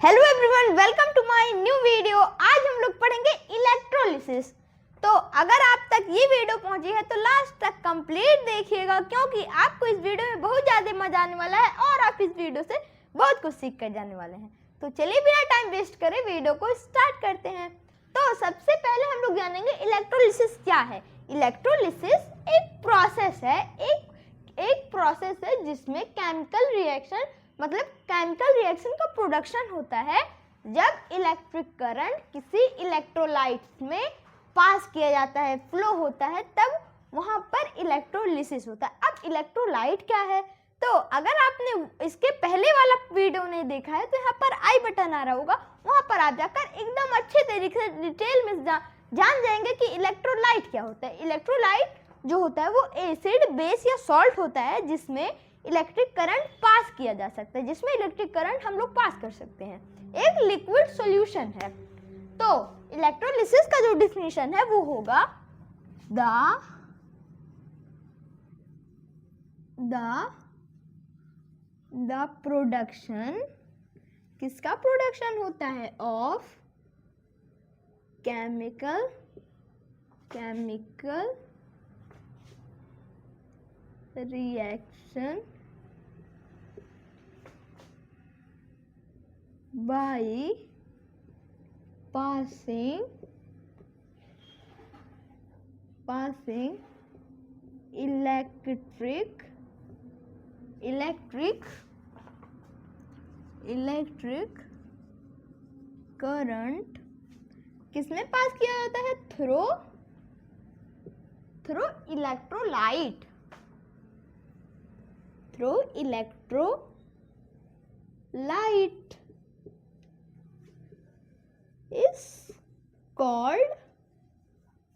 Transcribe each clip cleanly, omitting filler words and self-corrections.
Hello everyone, welcome to my new video. आज हम लोग पढ़ेंगे इलेक्ट्रोलिसिस। तो अगर आप तक ये वीडियो पहुंची है तो लास्ट तक कंप्लीट देखिएगा, क्योंकि आपको इस वीडियो में बहुत ज़्यादा मजा आने वाला है और आप इस वीडियो से बहुत कुछ सीख कर जाने वाले हैं। तो चलिए बिना टाइम वेस्ट करे वीडियो को स्टार्ट करते हैं। तो सबसे पहले हम लोग जानेंगे इलेक्ट्रोलिसिस क्या है। इलेक्ट्रोलिसिस एक प्रोसेस है, एक प्रोसेस है जिसमें केमिकल रिएक्शन मतलब केमिकल रिएक्शन का प्रोडक्शन होता है जब इलेक्ट्रिक करंट किसी इलेक्ट्रोलाइट में पास किया जाता है, फ्लो होता है, तब वहां पर इलेक्ट्रोलिसिस होता है। अब इलेक्ट्रोलाइट क्या है, तो अगर आपने इसके पहले वाला वीडियो नहीं देखा है तो यहाँ पर आई बटन आ रहा होगा, वहां पर आप जाकर एकदम अच्छे तरीके से डिटेल में जान जाएंगे कि इलेक्ट्रोलाइट क्या होता है। इलेक्ट्रोलाइट जो होता है वो एसिड, बेस या सॉल्ट होता है जिसमें इलेक्ट्रिक करंट पास किया जा सकता है, जिसमें इलेक्ट्रिक करंट हम लोग पास कर सकते हैं। एक लिक्विड सॉल्यूशन है। तो इलेक्ट्रोलिसिस का जो डिफिनेशन है वो होगा द प्रोडक्शन, किसका प्रोडक्शन होता है, of chemical reaction by passing electric current, किसमें पास किया जाता है, थ्रू इलेक्ट्रोलाइट,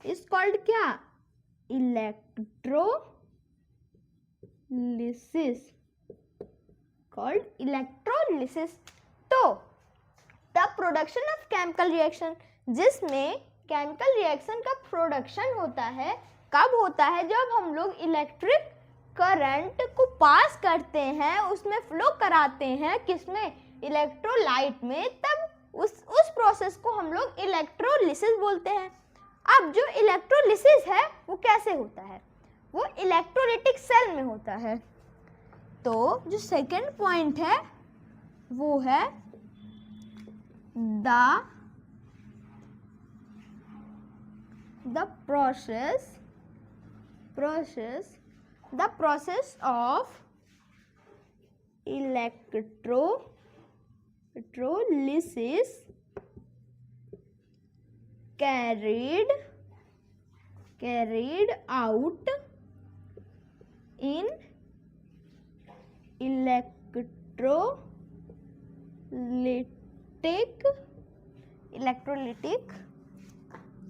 is called क्या, इलेक्ट्रोलिसिस। तो the production of chemical reaction, जिसमें केमिकल रिएक्शन का प्रोडक्शन होता है, कब होता है, जब हम लोग इलेक्ट्रिक करंट को पास करते हैं, उसमें फ्लो कराते हैं, किसमें, इलेक्ट्रोलाइट में, तब उस प्रोसेस को हम लोग इलेक्ट्रोलिसिस बोलते हैं। अब जो इलेक्ट्रोलिसिस है वो कैसे होता है, वो इलेक्ट्रोलिटिक सेल में होता है। तो जो सेकंड पॉइंट है वो है the process of electrolysis carried out in electrolytic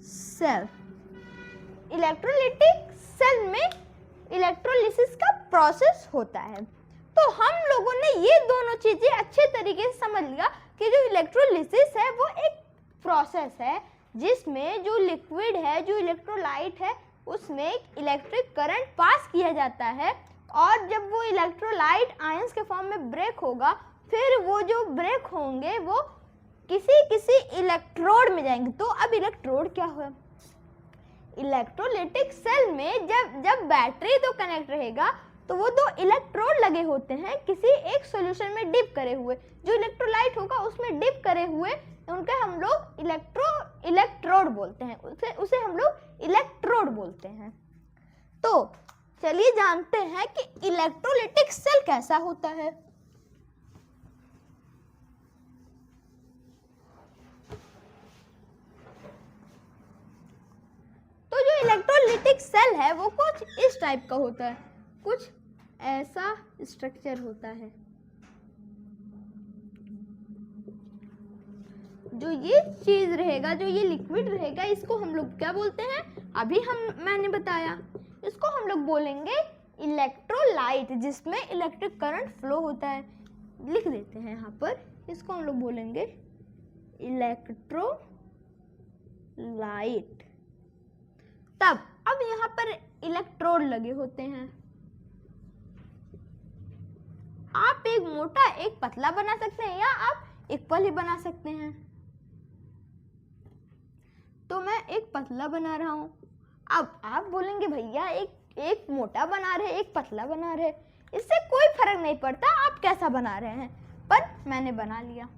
cell। Electrolytic cell में इलेक्ट्रोलिसिस का प्रोसेस होता है। तो हम लोगों ने ये दोनों चीजें अच्छे तरीके से समझ लिया कि जो इलेक्ट्रोलिसिस है वो एक प्रोसेस है जिसमें जो लिक्विड है, जो इलेक्ट्रोलाइट है, उसमें इलेक्ट्रिक करंट पास किया जाता है, और जब वो इलेक्ट्रोलाइट आयंस के फॉर्म में ब्रेक होगा, फिर वो जो ब्रेक होंगे वो किसी इलेक्ट्रोड में जाएंगे। तो अब इलेक्ट्रोड क्या हुआ, इलेक्ट्रोलिटिक सेल में जब बैटरी तो कनेक्ट रहेगा तो वो दो इलेक्ट्रोड लगे होते हैं किसी एक सॉल्यूशन में डिप करे हुए, जो इलेक्ट्रोलाइट होगा उसमें डिप करे हुए, उनके हम लोग इलेक्ट्रोड बोलते हैं, उसे हम लोग इलेक्ट्रोड बोलते हैं। तो चलिए जानते हैं कि इलेक्ट्रोलिटिक सेल कैसा होता है। तो जो इलेक्ट्रोलिटिक सेल है वो कुछ इस टाइप का होता है, कुछ ऐसा स्ट्रक्चर होता है। जो ये चीज रहेगा, जो ये लिक्विड रहेगा, इसको हम लोग क्या बोलते हैं, अभी मैंने बताया, इसको हम लोग बोलेंगे इलेक्ट्रोलाइट, जिसमें इलेक्ट्रिक करंट फ्लो होता है। लिख देते हैं यहाँ पर, इसको हम लोग बोलेंगे इलेक्ट्रोलाइट। तब अब यहाँ पर इलेक्ट्रोड लगे होते हैं। आप एक मोटा एक पतला बना सकते हैं, या आप इक्वल ही बना सकते हैं। तो मैं एक पतला बना रहा हूँ। अब आप बोलेंगे भैया एक मोटा बना रहे, एक पतला बना रहे, इससे कोई फर्क नहीं पड़ता आप कैसा बना रहे हैं, पर मैंने बना लिया।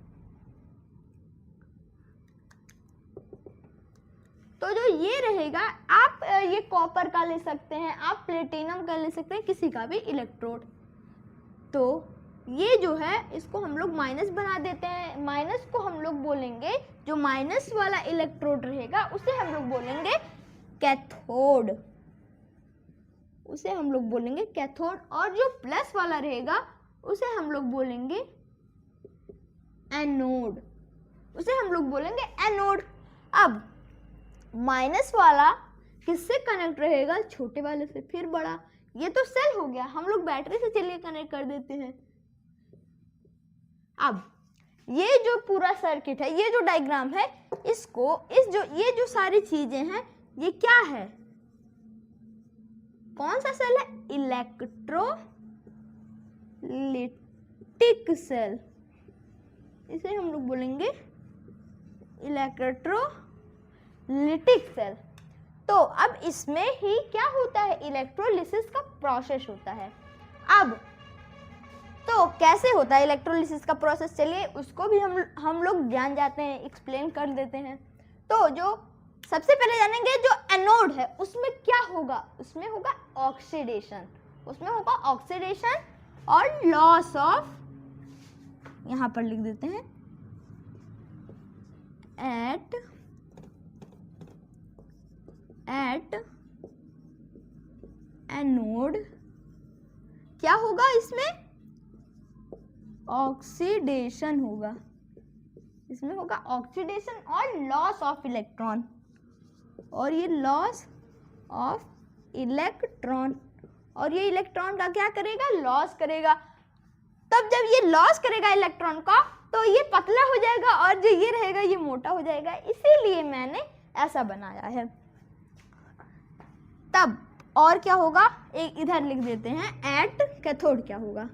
तो जो ये रहेगा, आप ये कॉपर का ले सकते हैं, आप प्लेटिनम का ले सकते हैं, किसी का भी इलेक्ट्रोड। तो ये जो है इसको हम लोग माइनस बना देते हैं। माइनस को हम लोग बोलेंगे, जो माइनस वाला इलेक्ट्रोड रहेगा उसे हम लोग बोलेंगे कैथोड, उसे हम लोग बोलेंगे कैथोड। और जो प्लस वाला रहेगा उसे हम लोग बोलेंगे एनोड, उसे हम लोग बोलेंगे एनोड। अब माइनस वाला किससे कनेक्ट रहेगा? छोटे वाले से, फिर बड़ा। ये तो सेल हो गया, हम लोग बैटरी से चलिए कनेक्ट कर देते हैं। अब ये जो पूरा सर्किट है, ये जो डायग्राम है, इसको ये जो सारी चीजें हैं, ये क्या है? कौन सा सेल है? इलेक्ट्रोलिटिक सेल, इसे हम लोग बोलेंगे इलेक्ट्रोलिटिक सेल। तो अब इसमें ही क्या होता है? इलेक्ट्रोलिसिस का प्रोसेस होता है। अब तो कैसे होता है इलेक्ट्रोलिसिस का प्रोसेस? चलिए उसको भी हम लोग जान जाते हैं, एक्सप्लेन कर देते हैं। तो जो सबसे पहले जानेंगे, जो एनोड है उसमें क्या होगा? उसमें होगा ऑक्सीडेशन, उसमें होगा ऑक्सीडेशन और लॉस ऑफ, यहां पर लिख देते हैं, एट एनोड क्या होगा? इसमें ऑक्सीडेशन होगा, इसमें होगा ऑक्सीडेशन और लॉस ऑफ इलेक्ट्रॉन। और ये लॉस ऑफ इलेक्ट्रॉन, और ये इलेक्ट्रॉन का क्या करेगा? लॉस करेगा। तब जब ये लॉस करेगा इलेक्ट्रॉन का, तो ये पतला हो जाएगा और जो ये रहेगा ये मोटा हो जाएगा। इसीलिए मैंने ऐसा बनाया है। तब और क्या होगा? एक इधर लिख देते हैं, एट कैथोड क्या होगा?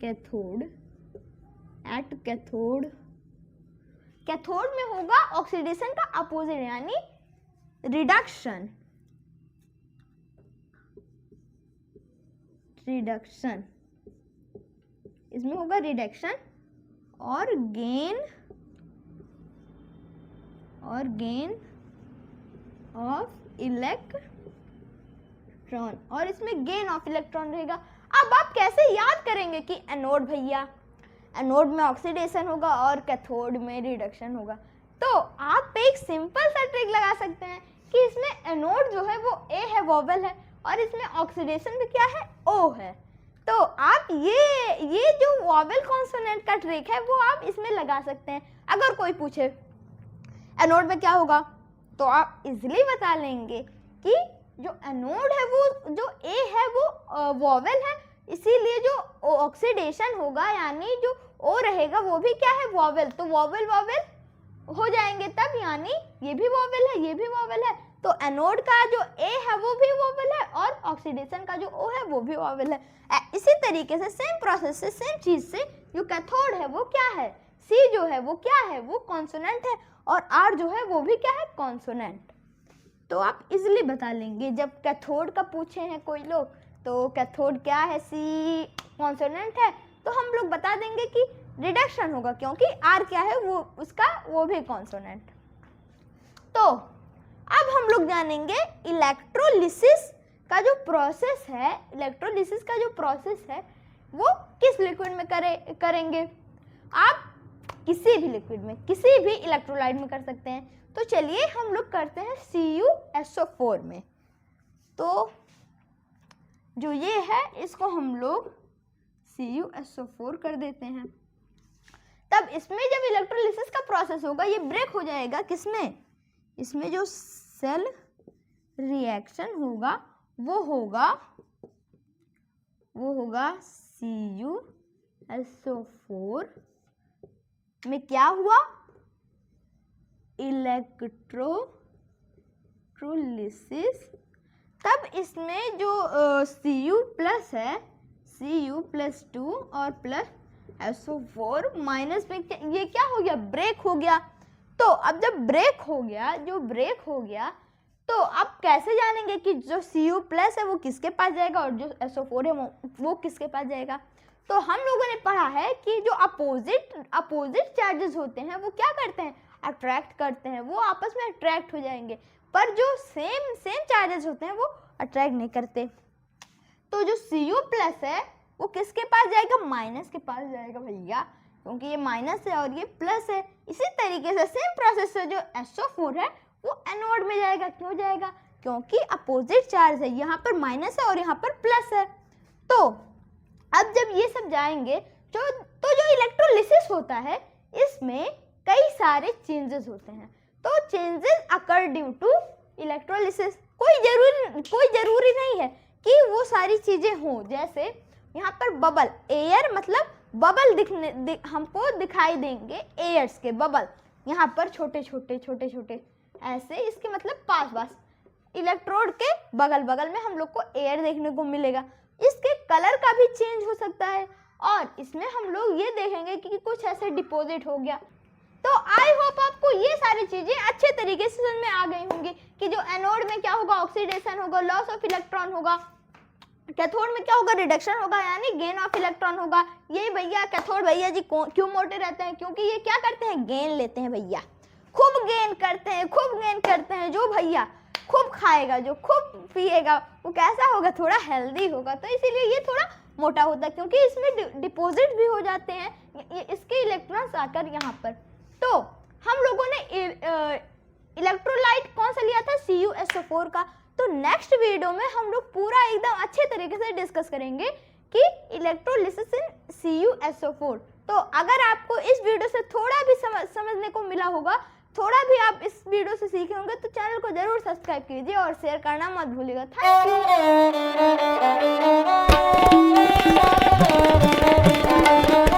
कैथोड, एट कैथोड, कैथोड में होगा ऑक्सीडेशन का अपोजिट यानी रिडक्शन, इसमें होगा रिडक्शन और गेन ऑफ इलेक्ट्रॉन, और इसमें गेन ऑफ इलेक्ट्रॉन रहेगा। अब आप कैसे याद करेंगे कि एनोड भैया, एनोड में ऑक्सीडेशन होगा और कैथोड में रिडक्शन होगा? तो आप एक सिंपल सा ट्रिक लगा सकते हैं कि इसमें एनोड जो है वो ए है, वोवेल है, और इसमें ऑक्सीडेशन भी क्या है? ओ है। तो आप ये जो वोवेल कॉन्सोनेंट का ट्रिक है वो आप इसमें लगा सकते हैं। अगर कोई पूछे एनोड में क्या होगा, तो आप इजीली बता लेंगे कि जो एनोड है वो, जो ए है वो वोवेल है, इसीलिए जो ऑक्सीडेशन होगा यानी जो ओ रहेगा वो भी क्या है? वोवेल। तो वोवेल हो जाएंगे तब, यानी ये भी वोवेल है, ये भी वोवेल है। तो एनोड का जो ए है वो भी वोवेल है और ऑक्सीडेशन का जो ओ है वो भी वोवेल है। इसी तरीके से सेम प्रोसेस से, सेम चीज से, जो कैथोड है वो क्या है? सी जो है वो क्या है? वो कॉन्सोनेंट है, और आर जो है वो भी क्या है? कॉन्सोनेंट। तो आप इजिली बता लेंगे। जब कैथोड का पूछे हैं कोई लोग, तो कैथोड क्या है? सी कॉन्सोनेंट है, तो हम लोग बता देंगे कि रिडक्शन होगा, क्योंकि आर क्या है? वो उसका वो भी कॉन्सोनेंट। तो अब हम लोग जानेंगे इलेक्ट्रोलिसिस का जो प्रोसेस है, इलेक्ट्रोलिसिस का जो प्रोसेस है वो किस लिक्विड में करेंगे? आप किसी भी लिक्विड में, किसी भी इलेक्ट्रोलाइट में कर सकते हैं। तो चलिए हम लोग करते हैं CuSO4 में। तो जो ये है इसको हम लोग CuSO4 कर देते हैं। तब इसमें जब इलेक्ट्रोलिसिस का प्रोसेस होगा ये ब्रेक हो जाएगा किसमें? इसमें जो सेल रिएक्शन होगा वो होगा CuSO4 में क्या हुआ? इलेक्ट्रोलिसिस। तब इसमें जो Cu+ है, Cu+2 और प्लस SO4 माइनस में ये क्या हो गया, ब्रेक हो गया। तो अब जब ब्रेक हो गया, तो अब कैसे जानेंगे कि जो Cu प्लस है वो किसके पास जाएगा और जो SO4 है वो किसके पास जाएगा। तो हम लोगों ने पढ़ा है कि जो अपोजिट चार्जेस होते हैं वो क्या करते हैं, अट्रैक्ट करते हैं, वो आपस में अट्रैक्ट हो जाएंगे। पर जो सेम चार्जेस होते हैं वो अट्रैक्ट नहीं करते। तो जो Cu प्लस है वो किसके पास जाएगा, माइनस के पास जाएगा भैया, क्योंकि ये माइनस है और ये प्लस है। इसी तरीके से सेम प्रोसेस से जो SO4 है वो एनोड में जाएगा। क्यों जाएगा, क्योंकि अपोजिट चार्ज है, यहाँ पर माइनस है और यहाँ पर प्लस है। तो अब जब ये सब जाएंगे तो जो इलेक्ट्रोलिसिस होता है इसमें कई सारे चेंजेस होते हैं। तो changes occur due to electrolysis. कोई जरूरी नहीं है कि वो सारी चीजें हों। जैसे यहाँ पर बबल, एयर मतलब बबल हमको दिखाई देंगे, एयर्स के बबल यहाँ पर छोटे छोटे ऐसे, इसके मतलब पास इलेक्ट्रोड के बगल में हम लोग को एयर देखने को मिलेगा। इसके कलर का भी चेंज हो सकता है और इसमें हम लोग ये देखेंगे कि कुछ ऐसे डिपॉजिट हो गया। तो आई होप आपको ये सारी चीजें अच्छे तरीके से समझ में आ गई होंगी कि जो एनोड में क्या होगा, ऑक्सीडेशन होगा, लॉस ऑफ इलेक्ट्रॉन होगा, कैथोड में क्या होगा, रिडक्शन होगा यानी गेन ऑफ इलेक्ट्रॉन होगा। ये भैया कैथोड भैया जी क्यों मोटे रहते हैं, क्योंकि ये क्या करते हैं, गेन लेते हैं भैया, खूब गेन करते हैं। जो भैया खूब खाएगा, जो खूब पिएगा वो कैसा होगा, थोड़ा हेल्दी होगा। तो इसीलिए ये थोड़ा मोटा होता है, क्योंकि इसमें डिपॉजिट भी हो जाते हैं इसके इलेक्ट्रॉन्स आकर यहाँ पर। तो हम लोगों ने इलेक्ट्रोलाइट कौन सा लिया था, CuSO4 का। तो नेक्स्ट वीडियो में हम लोग पूरा एकदम अच्छे तरीके से डिस्कस करेंगे कि इलेक्ट्रोलिसिस इन CuSO4। तो अगर आपको इस वीडियो से थोड़ा भी समझने को मिला होगा, थोड़ा भी आप इस वीडियो से सीखे होंगे, तो चैनल को जरूर सब्सक्राइब कीजिए और शेयर करना मत भूलिएगा। Thank you.